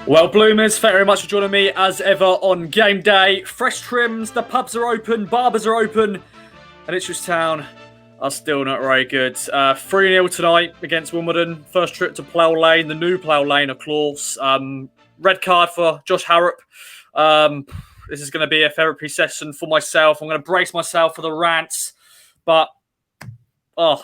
Well, Bloomers, thank you very much for joining me as ever on game day. Fresh trims, the pubs are open, barbers are open, and Ipswich Town are still not very good. 3-0 tonight against Wimbledon. First trip to Plough Lane, the new Plough Lane, of course. Red card for Josh Harrop. This is going to be a therapy session for myself. I'm going to brace myself for the rants, but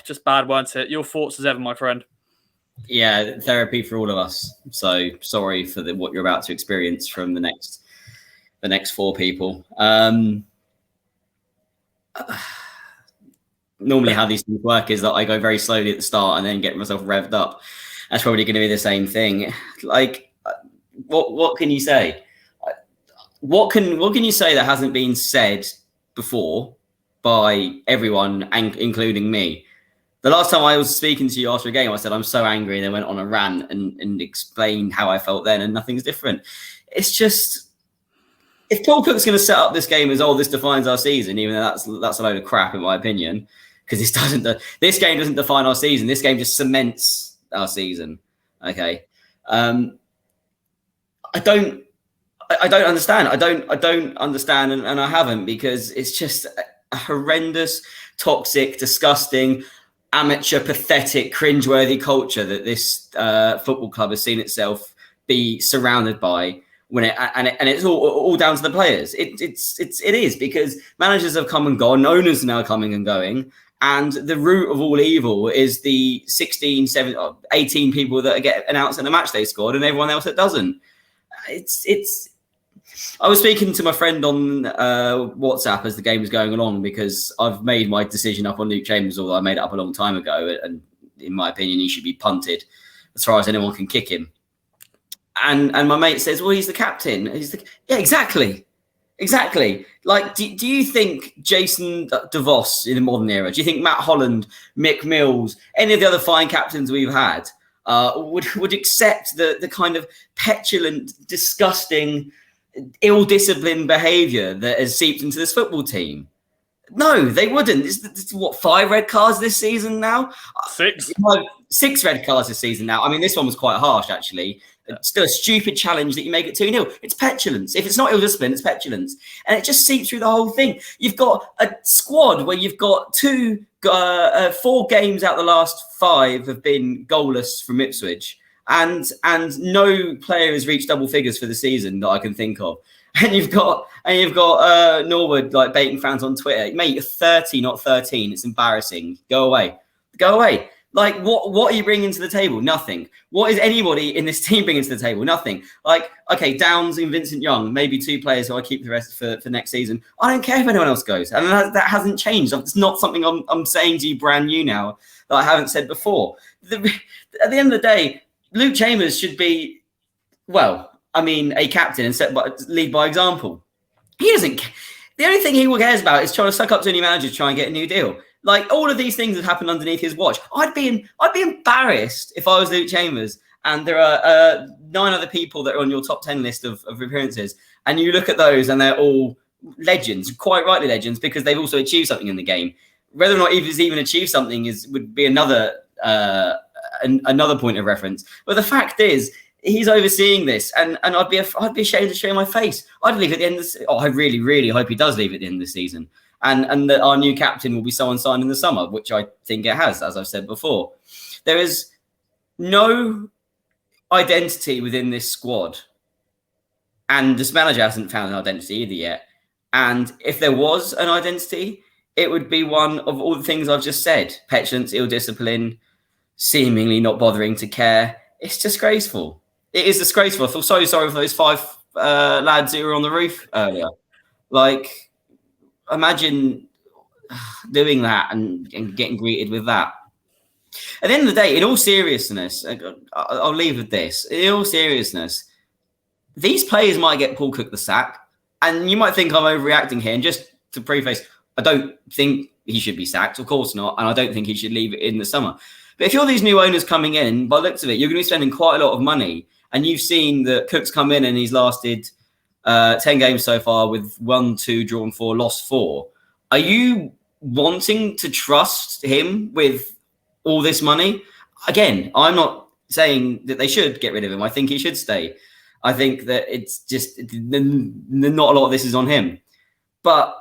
just bad, weren't it? Your thoughts as ever, my friend. Yeah, therapy for all of us. So sorry for what you're about to experience from the next four people. Normally how these things work is that I go very slowly at the start and then get myself revved up. That's probably going to be the same thing. Like, what can you say? What can you say that hasn't been said before by everyone, including me? The last time I was speaking to you after a game, I said, I'm so angry. And then went on a rant and explained how I felt then, and nothing's different. It's just, if Paul Cook's going to set up this game as, this defines our season, even though that's a load of crap, in my opinion, because this game doesn't define our season. This game just cements our season. Okay. I don't understand. I don't understand. And I haven't, because it's just a horrendous, toxic, disgusting, amateur, pathetic, cringeworthy culture that this football club has seen itself be surrounded by. It's all down to the players. It is, because managers have come and gone, owners are now coming and going, and the root of all evil is the 16, 17, 18 people that get announced in a match they scored, and everyone else that doesn't. I was speaking to my friend on WhatsApp as the game was going along, because I've made my decision up on Luke Chambers, although I made it up a long time ago. And in my opinion, he should be punted as far as anyone can kick him. And my mate says, well, he's the captain. Yeah, exactly. Like, do you think Jason DeVos in the modern era, do you think Matt Holland, Mick Mills, any of the other fine captains we've had would accept the kind of petulant, disgusting, ill-disciplined behaviour that has seeped into this football team? No, they wouldn't. It's what, 5 red cards this season now? 6. 6 red cards this season now. I mean, this one was quite harsh, actually. It's still a stupid challenge that you make it 2-0. It's petulance. If it's not ill-discipline, it's petulance. And it just seeps through the whole thing. You've got a squad where you've got 4 games out the last 5 have been goalless from Ipswich. And no player has reached double figures for the season that I can think of. And you've got Norwood like baiting fans on Twitter. Mate, you're 30, not 13. It's embarrassing. Go away. Like, what are you bringing to the table? Nothing. What is anybody in this team bringing to the table? Nothing. Like, okay, Downs and Vincent Young, maybe 2 players who I keep the rest for next season. I don't care if anyone else goes. And that hasn't changed. It's not something I'm saying to you brand new now that I haven't said before. At the end of the day, Luke Chambers should be, a captain and lead by example. He doesn't. The only thing he cares about is trying to suck up to a new manager to try and get a new deal. Like, all of these things have happened underneath his watch. I'd be embarrassed if I was Luke Chambers and there are 9 other people that are on your top 10 list of appearances, and you look at those and they're all legends, quite rightly legends, because they've also achieved something in the game. Whether or not he's even achieved something would be another point of reference. But the fact is, he's overseeing this, and I'd be ashamed to show my face. I'd leave at the end of the I really, really hope he does leave at the end of the season. And that our new captain will be someone signed in the summer, which I think it has, as I've said before. There is no identity within this squad. And this manager hasn't found an identity either yet. And if there was an identity, it would be one of all the things I've just said. Petulance, ill-discipline, seemingly not bothering to care. It's disgraceful. It is disgraceful. I feel so sorry for those 5 lads who were on the roof earlier. Like, imagine doing that and getting greeted with that. At the end of the day, in all seriousness, I'll leave with this. In all seriousness, these players might get Paul Cook the sack. And you might think I'm overreacting here. And just to preface, I don't think he should be sacked. Of course not. And I don't think he should leave it in the summer. But if you're these new owners coming in, by the looks of it, you're going to be spending quite a lot of money. And you've seen that Cook's come in and he's lasted 10 games so far with 1, 2, drawn 4, lost 4. Are you wanting to trust him with all this money? Again, I'm not saying that they should get rid of him. I think he should stay. I think that it's just not a lot of this is on him. But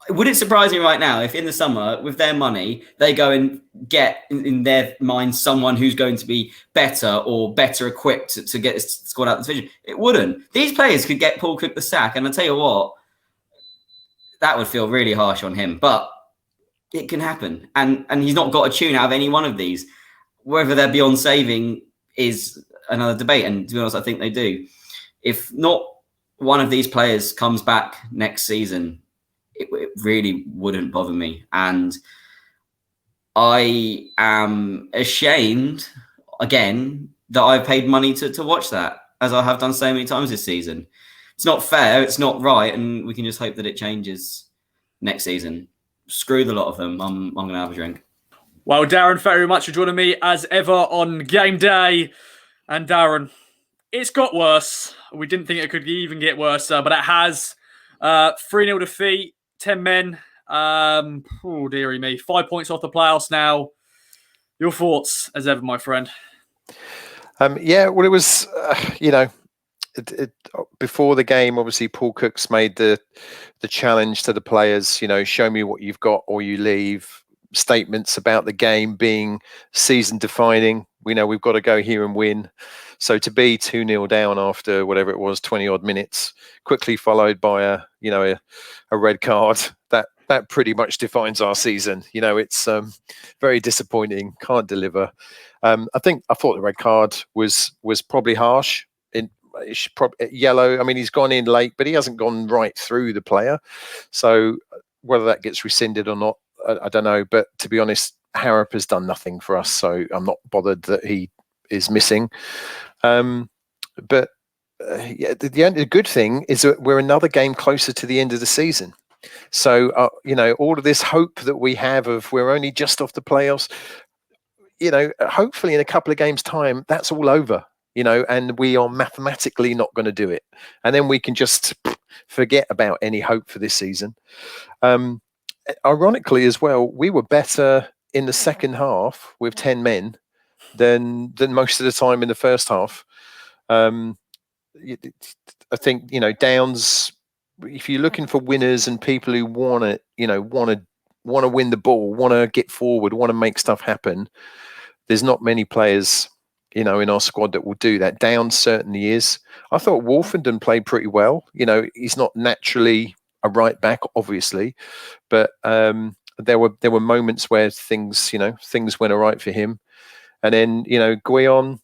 would it surprise me right now if in the summer, with their money, they go and get in their mind someone who's going to be better or better equipped to get this squad out of the division? It wouldn't. These players could get Paul Cook the sack, and I tell you what, that would feel really harsh on him. But it can happen, and he's not got a tune out of any one of these. Whether they're beyond saving is another debate, and to be honest, I think they do. If not one of these players comes back next season, it really wouldn't bother me. And I am ashamed, again, that I've paid money to watch that, as I have done so many times this season. It's not fair, it's not right, and we can just hope that it changes next season. Screw the lot of them. I'm going to have a drink. Well, Darren, thank you very much for joining me as ever on game day. And Darren, it's got worse. We didn't think it could even get worse, but it has. 3-0 defeat, 10 men. Oh, dearie me. 5 points off the playoffs now. Your thoughts as ever, my friend? Yeah, well, it was, before the game, obviously, Paul Cook's made the challenge to the players, show me what you've got or you leave. Statements about the game being season defining. We know we've got to go here and win. So to be 2-0 down after whatever it was, 20 odd minutes, quickly followed by a red card, that pretty much defines our season. It's very disappointing. Can't deliver. I thought the red card was probably harsh. It's probably yellow. I mean, he's gone in late, but he hasn't gone right through the player. So whether that gets rescinded or not, I don't know. But to be honest, Harrop has done nothing for us, so I'm not bothered that he is missing. The good thing is that we're another game closer to the end of the season. So, all of this hope that we have of we're only just off the playoffs, hopefully in a couple of games' time, that's all over, and we are mathematically not going to do it. And then we can just forget about any hope for this season. Ironically as well, we were better in the second half with 10 men than most of the time in the first half. I think, Downs, if you're looking for winners and people who want to win the ball, want to get forward, want to make stuff happen, there's not many players, in our squad that will do that. Downs certainly is. I thought Wolfenden played pretty well. He's not naturally a right back, obviously, but there were moments where things went all right for him. And then, Guillon,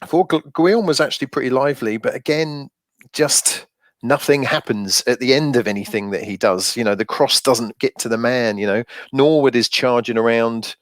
I thought Guillon was actually pretty lively, but again, just nothing happens at the end of anything that he does. The cross doesn't get to the man. Norwood is charging around,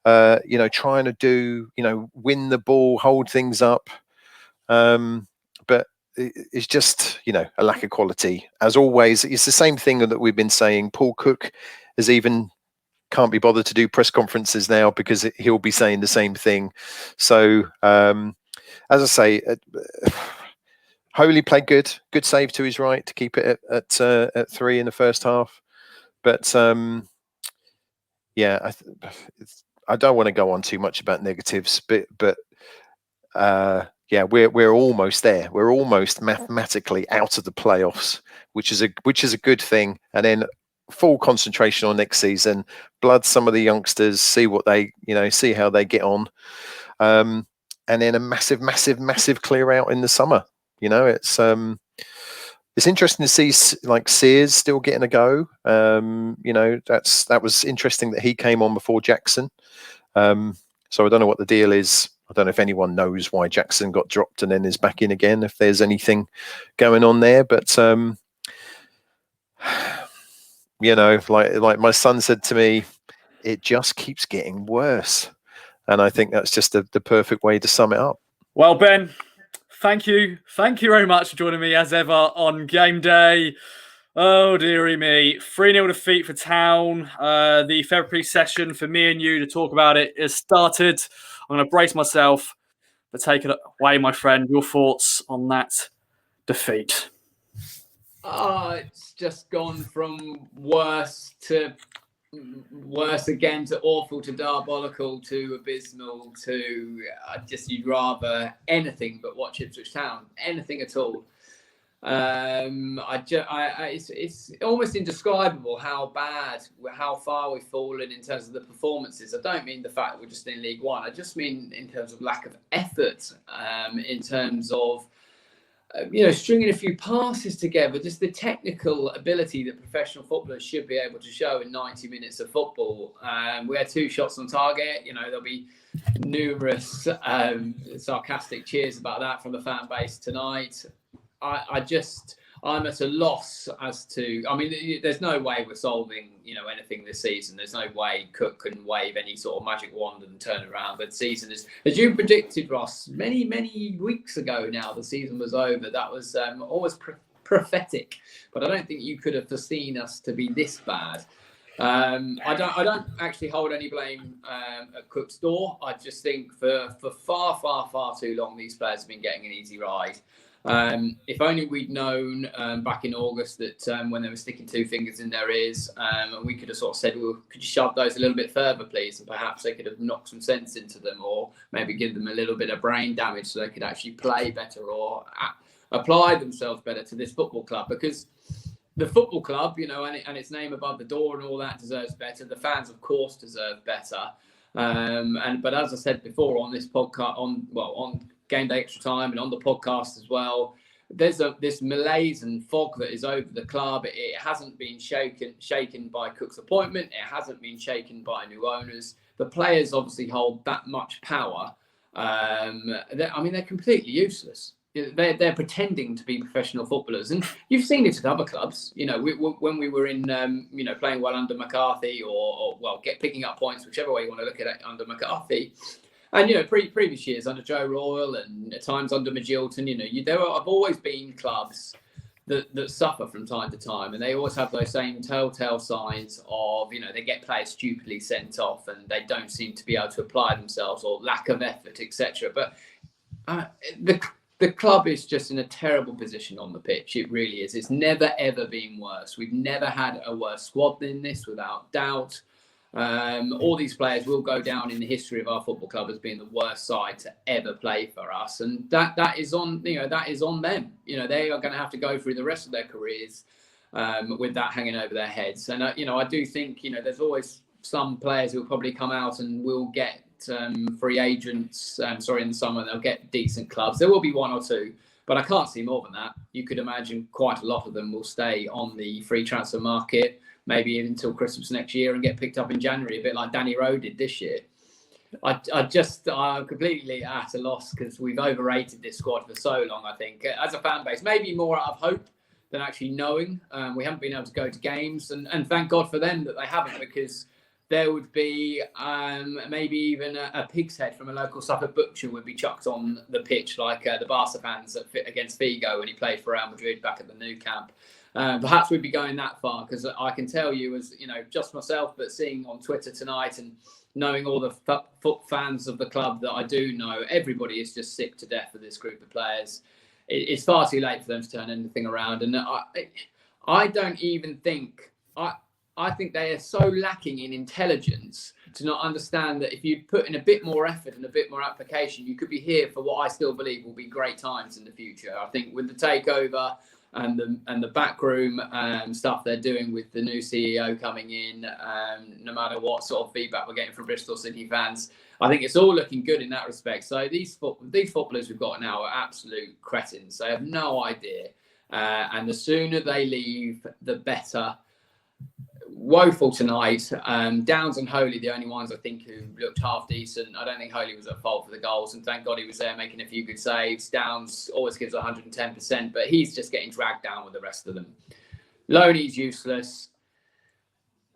trying to do, win the ball, hold things up. But it's just, a lack of quality. As always, it's the same thing that we've been saying. Paul Cook can't be bothered to do press conferences now because he'll be saying the same thing. So, as I say, Holy played good save to his right to keep it at 3 in the first half. But I don't want to go on too much about negatives, but we're almost there. We're almost mathematically out of the playoffs, which is a good thing. And then full concentration on next season, blood some of the youngsters, see what they, see how they get on. And then a massive clear out in the summer. It's interesting to see like Sears still getting a go. That was interesting that he came on before Jackson. So I don't know what the deal is. I don't know if anyone knows why Jackson got dropped and then is back in again, if there's anything going on there. But like my son said to me, it just keeps getting worse. And I think that's just the perfect way to sum it up. Well, Ben, thank you. Thank you very much for joining me as ever on game day. Oh, dearie me. 3-0 defeat for Town. The therapy session for me and you to talk about it has started. I'm going to brace myself, but take it away, my friend. Your thoughts on that defeat? It's just gone from worse to worse again to awful to diabolical to abysmal to you'd rather anything but watch Ipswich Town, anything at all. It's almost indescribable how far we've fallen in terms of the performances. I don't mean the fact that we're just in League One. I just mean in terms of lack of effort, in terms of stringing a few passes together, just the technical ability that professional footballers should be able to show in 90 minutes of football. We had 2 shots on target. There'll be numerous sarcastic cheers about that from the fan base tonight. I'm at a loss as to. I mean, there's no way we're solving, anything this season. There's no way Cook can wave any sort of magic wand and turn it around. But the season is, as you predicted, Ross, many weeks ago now, the season was over. That was almost prophetic. But I don't think you could have foreseen us to be this bad. I don't actually hold any blame at Cook's door. I just think for far too long, these players have been getting an easy ride. If only we'd known back in August that when they were sticking 2 fingers in their ears, we could have sort of said, well, could you shove those a little bit further, please? And perhaps they could have knocked some sense into them, or maybe give them a little bit of brain damage so they could actually play better or apply themselves better to this football club. Because the football club, and its name above the door and all that deserves better. The fans, of course, deserve better. But as I said before on this podcast, on Game Day Extra Time and on the podcast as well, there's this malaise and fog that is over the club. It hasn't been shaken by Cook's appointment. It hasn't been shaken by new owners. The players obviously hold that much power. They're completely useless. They're pretending to be professional footballers, and you've seen it at other clubs. When we were in, playing well under McCarthy, or picking up points, whichever way you want to look at it, under McCarthy. And, previous years under Joe Royal and at times under Magilton, there have always been clubs that suffer from time to time. And they always have those same telltale signs of, they get players stupidly sent off and they don't seem to be able to apply themselves, or lack of effort, etc. But the club is just in a terrible position on the pitch. It really is. It's never, ever been worse. We've never had a worse squad than this, without doubt. All these players will go down in the history of our football club as being the worst side to ever play for us, and that is on them. They are going to have to go through the rest of their careers with that hanging over their heads. And I do think there's always some players who will probably come out and will get free agents. In the summer they'll get decent clubs. There will be 1 or 2. But I can't see more than that. You could imagine quite a lot of them will stay on the free transfer market, maybe even until Christmas next year, and get picked up in January, a bit like Danny Rowe did this year. I'm completely at a loss because we've overrated this squad for so long, I think, as a fan base. Maybe more out of hope than actually knowing. We haven't been able to go to games, and thank God for them that they haven't, because there would be maybe even a pig's head from a local Suffolk butcher would be chucked on the pitch, like the Barca fans against Figo when he played for Real Madrid back at the Nou Camp. Perhaps we'd be going that far, because I can tell you, as just myself, but seeing on Twitter tonight and knowing all the fans of the club that I do know, everybody is just sick to death of this group of players. It's far too late for them to turn anything around, and I don't even think I think they are so lacking in intelligence to not understand that if you put in a bit more effort and a bit more application, you could be here for what I still believe will be great times in the future. I think with the takeover and the backroom stuff they're doing with the new CEO coming in, no matter what sort of feedback we're getting from Bristol City fans, I think it's all looking good in that respect. So these footballers we've got now are absolute cretins. They have no idea. And the sooner they leave, the better. Woeful tonight. Downs and Holy, the only ones I think who looked half decent. I don't think Holy was at fault for the goals, and thank God he was there making a few good saves. Downs always gives 110%, but he's just getting dragged down with the rest of them. Loney's useless.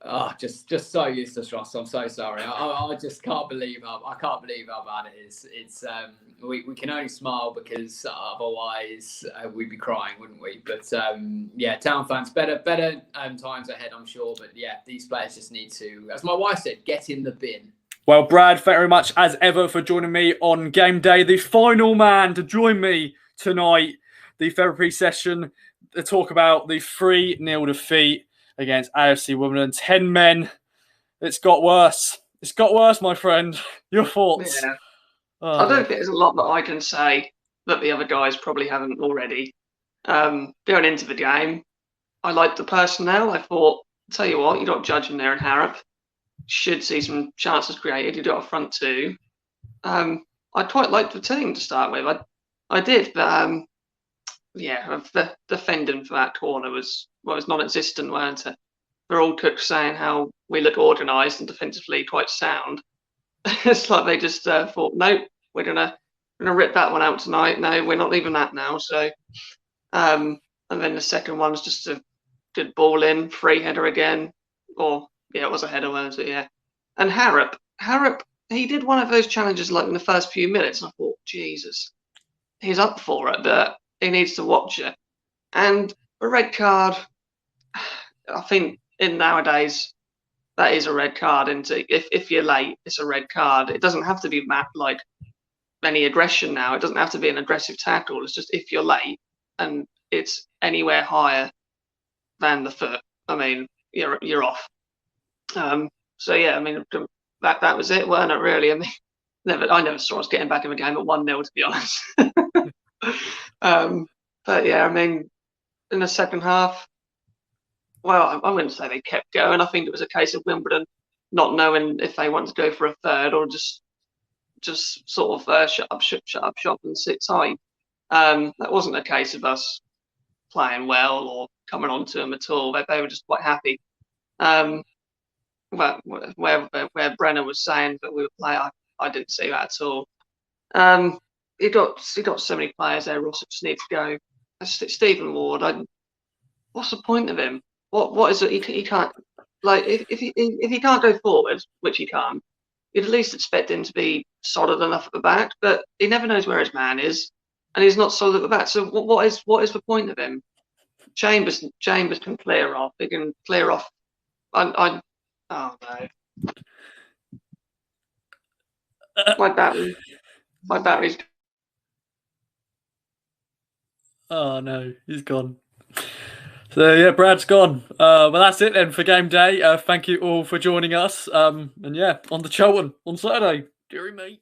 Oh, just so useless, Ross. I'm so sorry. I just can't believe how bad it is. It's we can only smile because otherwise we'd be crying, wouldn't we? But Town fans, better times ahead, I'm sure. But yeah, these players just need to, as my wife said, get in the bin. Well, Brad, thank you very much as ever for joining me on game day. The final man to join me tonight, the therapy session to talk about the 3-0 defeat against AFC Wimbledon. 10 men It's got worse. It's got worse, my friend. Your thoughts? Yeah. Oh, I don't dear. think there's a lot that I can say that the other guys probably haven't already. Going into the game, I liked the personnel. I thought, tell you what, you got Judge in there and Harrop. Should see some chances created. You got a front two. I quite liked the team to start with. I did, but the defending for that corner was non-existent, weren't it? They're all cooks saying how we look organised and defensively quite sound. It's like they just thought, nope, we're gonna rip that one out tonight. No, we're not leaving that now. So, and then the second one's just a good ball in, free header again, or it was a header, wasn't it? Yeah. And Harrop, he did one of those challenges like in the first few minutes, and I thought, Jesus, he's up for it, but he needs to watch it. And a red card, I think in nowadays, that is a red card. And if you're late, it's a red card. It doesn't have to be like any aggression now. It doesn't have to be an aggressive tackle. It's just if you're late and it's anywhere higher than the foot, I mean, you're off. So yeah, I mean that was it, weren't it? Really, I mean, I never saw us getting back in the game at 1-0, to be honest. But yeah, I mean, in the second half, well, I wouldn't say they kept going. I think it was a case of Wimbledon not knowing if they wanted to go for a third or just sort of shut up shop and sit tight. That wasn't a case of us playing well or coming on to them at all. They were just quite happy. Well, where Brenner was saying that we would play, I didn't see that at all. He got so many players there. Ross just need to go. Stephen Ward, what's the point of him? What is it? He can't, like, if he can't go forward, which he can't, you'd at least expect him to be solid enough at the back. But he never knows where his man is, and he's not solid at the back. So what is the point of him? Chambers can clear off. He can clear off. Oh no. My battery's. Oh no, he's gone. So yeah, Brad's gone. Well, that's it then for game day. Thank you all for joining us. And yeah, on to Cheltenham on Saturday. Deary me.